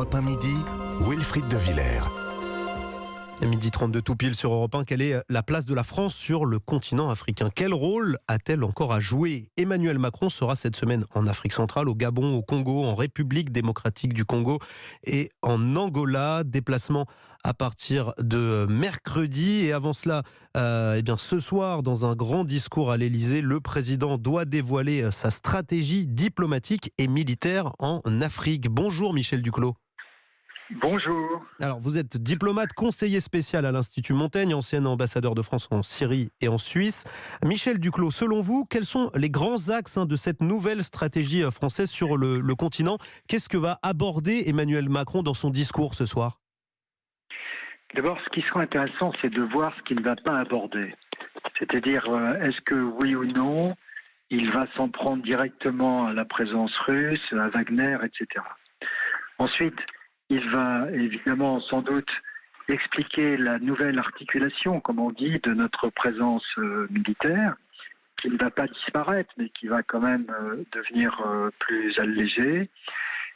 Europe 1 midi, Wilfried de Villers. À 12h32 tout pile sur Europe 1, quelle est la place de la France sur le continent africain? Quel rôle a-t-elle encore à jouer? Emmanuel Macron sera cette semaine en Afrique centrale, au Gabon, au Congo, en République démocratique du Congo et en Angola. Déplacement à partir de mercredi. Et avant cela, ce soir, dans un grand discours à l'Elysée, le président doit dévoiler sa stratégie diplomatique et militaire en Afrique. Bonjour Michel Duclos. Bonjour. Alors, vous êtes diplomate, conseiller spécial à l'Institut Montaigne, ancien ambassadeur de France en Syrie et en Suisse. Michel Duclos, selon vous, quels sont les grands axes de cette nouvelle stratégie française sur le continent? Qu'est-ce que va aborder Emmanuel Macron dans son discours ce soir? D'abord, ce qui sera intéressant, c'est de voir ce qu'il ne va pas aborder. C'est-à-dire, est-ce que oui ou non, il va s'en prendre directement à la présence russe, à Wagner, etc. Ensuite, il va évidemment sans doute expliquer la nouvelle articulation, comme on dit, de notre présence militaire, qui ne va pas disparaître, mais qui va quand même devenir plus allégée.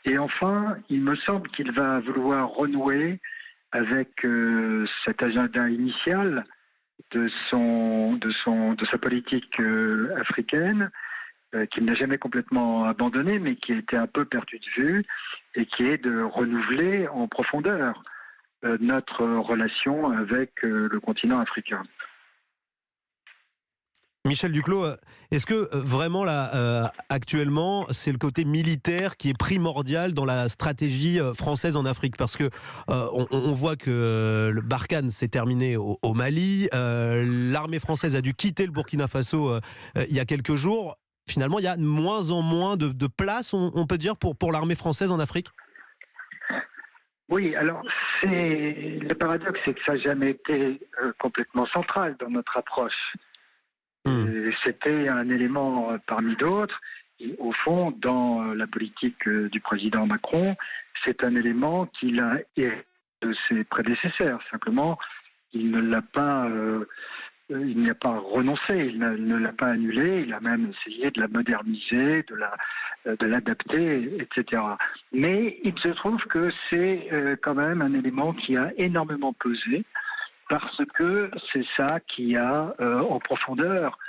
Et enfin, il me semble qu'il va vouloir renouer avec cet agenda initial de sa politique africaine, qu'il n'a jamais complètement abandonné, mais qui a été un peu perdu de vue, et qui est de renouveler en profondeur notre relation avec le continent africain. Michel Duclos, est-ce que vraiment là, actuellement, c'est le côté militaire qui est primordial dans la stratégie française en Afrique? Parce que on voit que le Barkhane s'est terminé au Mali, l'armée française a dû quitter le Burkina Faso il y a quelques jours. Finalement, il y a de moins en moins de place, on peut dire, pour l'armée française en Afrique? Oui, alors le paradoxe, c'est que ça n'a jamais été complètement central dans notre approche. C'était un élément parmi d'autres. Et au fond, dans la politique du président Macron, c'est un élément qu'il a hérité de ses prédécesseurs. Simplement, il n'y a pas renoncé, il ne l'a pas annulé, il a même essayé de la moderniser, de l'adapter, etc. Mais il se trouve que c'est quand même un élément qui a énormément pesé, parce que c'est ça qui a en profondeur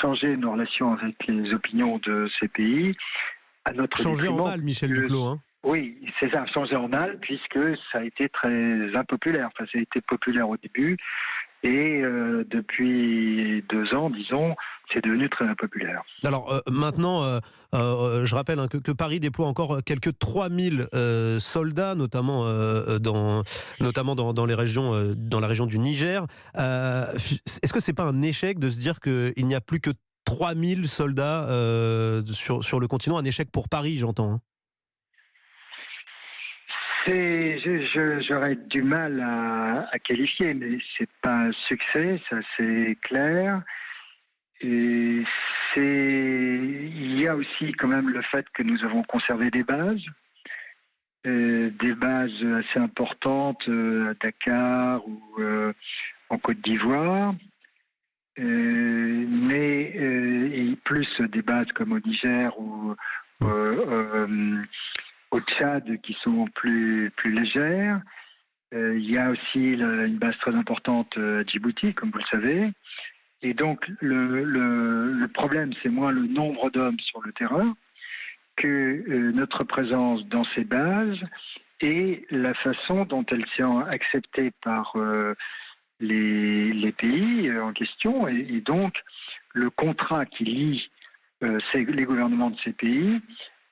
changé nos relations avec les opinions de ces pays. À notre Changer en mal, Michel Duclos, hein. Oui, c'est ça, changer en mal, puisque ça a été très impopulaire. Enfin, ça a été populaire au début, et depuis 2 ans, disons, c'est devenu très impopulaire. Alors maintenant, je rappelle que Paris déploie encore quelques 3000 soldats, notamment dans les régions, dans la région du Niger. Est-ce que c'est pas un échec de se dire qu'il n'y a plus que 3000 soldats sur le continent? Un échec pour Paris, j'entends, hein. J'aurais du mal à qualifier, mais c'est pas un succès, ça c'est clair. Et il y a aussi quand même le fait que nous avons conservé des bases assez importantes à Dakar ou en Côte d'Ivoire, et plus des bases comme au Niger ou au Tchad qui sont plus légères. Il y a aussi une base très importante à Djibouti, comme vous le savez. Et donc, le problème, c'est moins le nombre d'hommes sur le terrain que notre présence dans ces bases et la façon dont elles sont acceptées par les pays en question. Et donc, le contrat qui lie les gouvernements de ces pays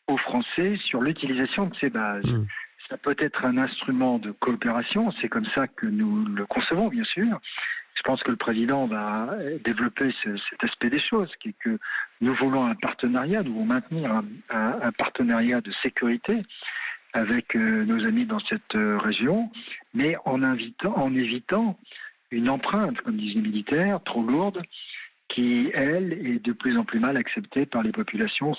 aux Français sur l'utilisation de ces bases. Ça peut être un instrument de coopération, c'est comme ça que nous le concevons, bien sûr. Je pense que le président va développer cet aspect des choses, qui est que nous voulons un partenariat, nous voulons maintenir un partenariat de sécurité avec nos amis dans cette région, mais en évitant une empreinte, comme disent les militaires, trop lourde, qui, elle, est de plus en plus mal acceptée par les populations.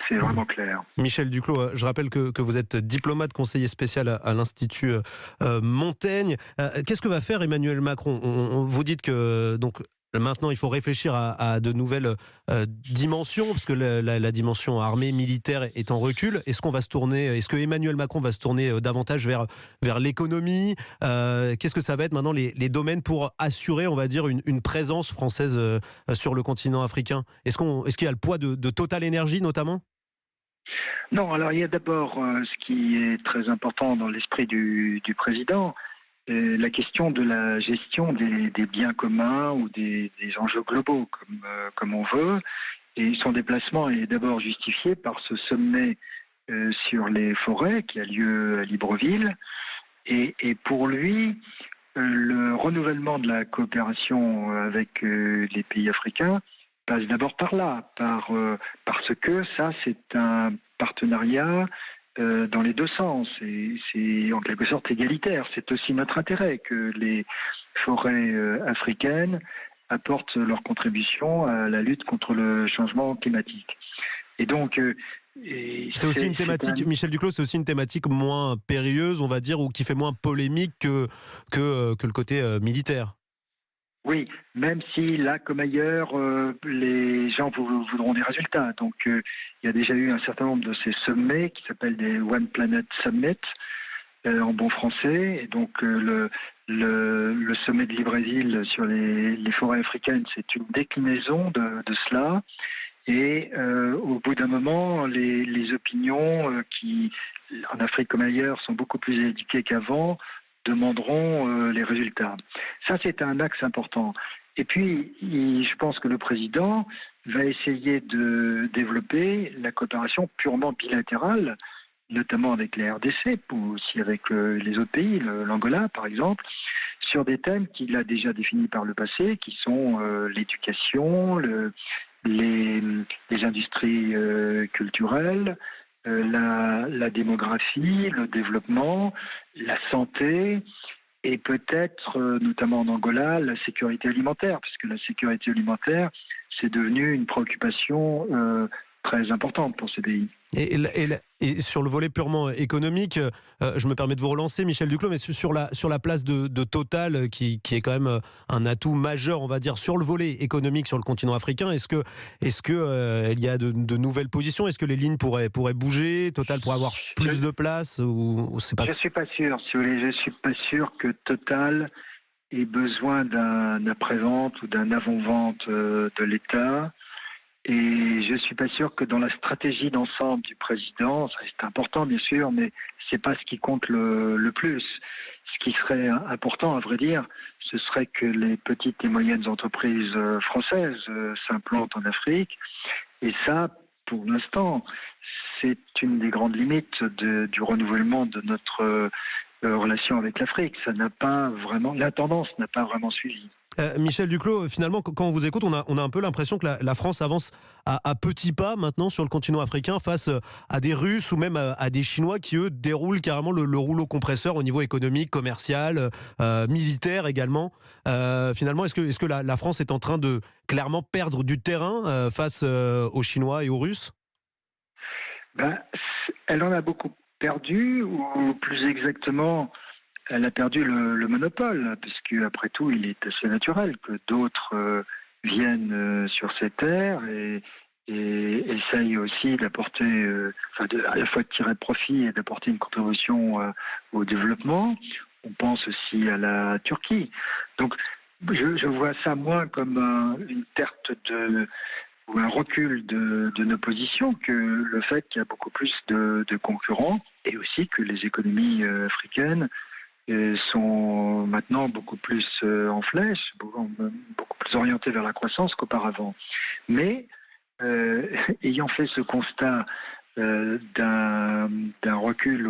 C'est vraiment clair. Michel Duclos, je rappelle que vous êtes diplomate, conseiller spécial à l'Institut Montaigne. Qu'est-ce que va faire Emmanuel Macron? Vous dites que donc, Maintenant, il faut réfléchir à de nouvelles dimensions, parce que la dimension armée, militaire est en recul. Est-ce que Emmanuel Macron va se tourner davantage vers l'économie? Qu'est-ce que ça va être maintenant les domaines pour assurer, on va dire, une présence française sur le continent africain? Est-ce qu'il y a le poids de Total Energy notamment? Non, alors il y a d'abord ce qui est très important dans l'esprit du président, la question de la gestion des biens communs ou des enjeux globaux, comme on veut. Et son déplacement est d'abord justifié par ce sommet sur les forêts qui a lieu à Libreville. Et pour lui, le renouvellement de la coopération avec les pays africains passe d'abord par là, parce que ça, c'est un partenariat dans les deux sens. Et c'est en quelque sorte égalitaire. C'est aussi notre intérêt que les forêts africaines apportent leur contribution à la lutte contre le changement climatique. Et donc, C'est aussi une thématique, Michel Duclos, c'est aussi une thématique moins périlleuse, on va dire, ou qui fait moins polémique que le côté militaire. Oui, même si là, comme ailleurs, les gens voudront des résultats. Donc, il y a déjà eu un certain nombre de ces sommets qui s'appellent des One Planet Summit, en bon français. Et donc, le sommet de Libreville sur les forêts africaines, c'est une déclinaison de cela. Et au bout d'un moment, les opinions qui, en Afrique comme ailleurs, sont beaucoup plus éduquées qu'avant, demanderont les résultats. Ça, c'est un axe important. Et puis, je pense que le président va essayer de développer la coopération purement bilatérale, notamment avec les RDC, ou aussi avec les autres pays, l'Angola par exemple, sur des thèmes qu'il a déjà définis par le passé, qui sont l'éducation, les industries culturelles, la démographie, le développement, la santé et peut-être, notamment en Angola, la sécurité alimentaire, puisque la sécurité alimentaire, c'est devenu une préoccupation très importante pour ces pays. Et sur le volet purement économique, je me permets de vous relancer, Michel Duclos, mais sur la place de Total, qui est quand même un atout majeur, on va dire, sur le volet économique sur le continent africain, est-ce que il y a de nouvelles positions? Est-ce que les lignes pourraient bouger? Total pourrait avoir plus de place ou c'est pas... Je suis pas sûr, si vous voulez, je suis pas sûr que Total ait besoin d'un après-vente ou d'un avant-vente de l'État. Et je suis pas sûr que dans la stratégie d'ensemble du président, ça c'est important bien sûr, mais c'est pas ce qui compte le plus. Ce qui serait important, à vrai dire, ce serait que les petites et moyennes entreprises françaises s'implantent en Afrique. Et ça, pour l'instant, c'est une des grandes limites du renouvellement de notre relation avec l'Afrique. La tendance n'a pas vraiment suivi. Michel Duclos, finalement, quand on vous écoute, on a un peu l'impression que la France avance à petits pas maintenant sur le continent africain face à des Russes ou même à des Chinois qui, eux, déroulent carrément le rouleau compresseur au niveau économique, commercial, militaire également. Finalement, est-ce que la France est en train de clairement perdre du terrain face aux Chinois et aux Russes? Elle en a beaucoup perdu, ou plus exactement, elle a perdu le monopole, puisque après tout, il est assez naturel que d'autres viennent sur ces terres et essayent aussi d'apporter, à la fois de tirer profit et d'apporter une contribution au développement. On pense aussi à la Turquie. Donc, je vois ça moins comme une perte ou un recul de nos positions que le fait qu'il y a beaucoup plus de concurrents et aussi que les économies africaines sont maintenant beaucoup plus en flèche, beaucoup plus orientées vers la croissance qu'auparavant. Mais ayant fait ce constat d'un recul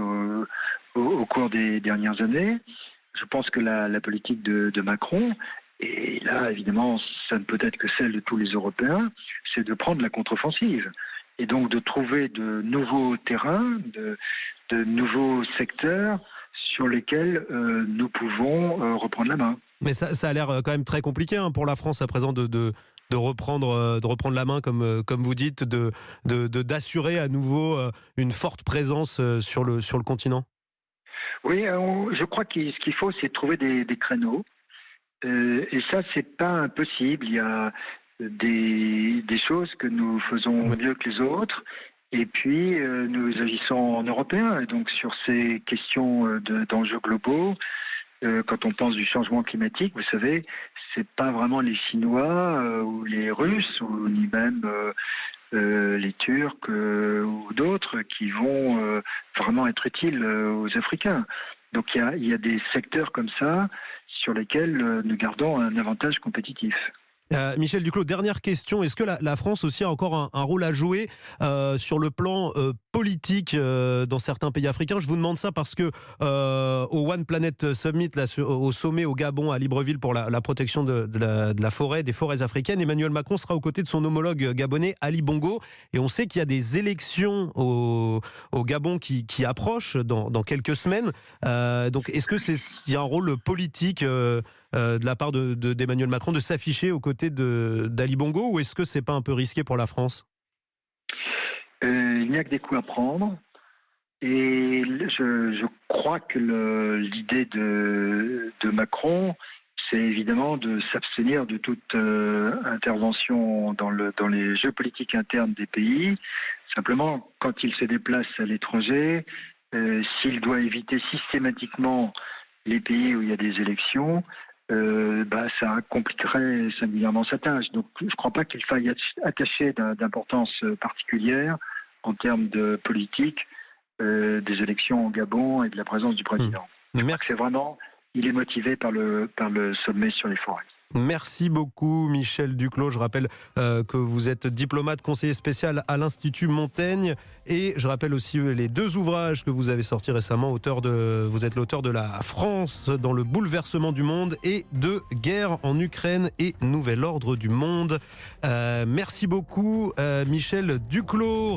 au cours des dernières années, je pense que la politique de Macron, et là évidemment ça ne peut être que celle de tous les Européens, c'est de prendre la contre-offensive et donc de trouver de nouveaux terrains, de nouveaux secteurs sur lesquels nous pouvons reprendre la main. Mais ça a l'air quand même très compliqué pour la France à présent de reprendre la main, comme vous dites, d'assurer à nouveau une forte présence sur le continent. Oui, je crois que ce qu'il faut, c'est trouver des créneaux. Et ça, c'est pas impossible. Il y a des choses que nous faisons mieux que les autres. Et puis, nous agissons en Européens. Et donc, sur ces questions d'enjeux globaux, quand on pense du changement climatique, vous savez, c'est pas vraiment les Chinois ou les Russes ou ni même les Turcs ou d'autres qui vont vraiment être utiles aux Africains. Donc il y a des secteurs comme ça sur lesquels nous gardons un avantage compétitif. Michel Duclos, dernière question. Est-ce que la France aussi a encore un rôle à jouer sur le plan politique dans certains pays africains? Je vous demande ça parce que au One Planet Summit, là, au sommet au Gabon, à Libreville, pour la protection de la forêt, des forêts africaines, Emmanuel Macron sera aux côtés de son homologue gabonais, Ali Bongo. Et on sait qu'il y a des élections au Gabon qui approchent dans quelques semaines. Donc est-ce qu'il y a un rôle politique de la part d'Emmanuel Macron de s'afficher aux côtés d'Ali Bongo, ou est-ce que c'est pas un peu risqué pour la France? Il n'y a que des coups à prendre. Et je crois que l'idée de Macron, c'est évidemment de s'abstenir de toute intervention dans les jeux politiques internes des pays. Simplement, quand il se déplace à l'étranger, s'il doit éviter systématiquement les pays où il y a des élections, ça compliquerait singulièrement sa tâche. Donc je ne crois pas qu'il faille attacher d'importance particulière en termes de politique des élections au Gabon et de la présence du président. Merci. C'est vraiment, il est motivé par le sommet sur les forêts. Merci beaucoup Michel Duclos. Je rappelle que vous êtes diplomate, conseiller spécial à l'Institut Montaigne, et je rappelle aussi les 2 ouvrages que vous avez sortis récemment. Vous êtes l'auteur de La France dans le bouleversement du monde et de Guerre en Ukraine et Nouvel ordre du monde. Merci beaucoup Michel Duclos.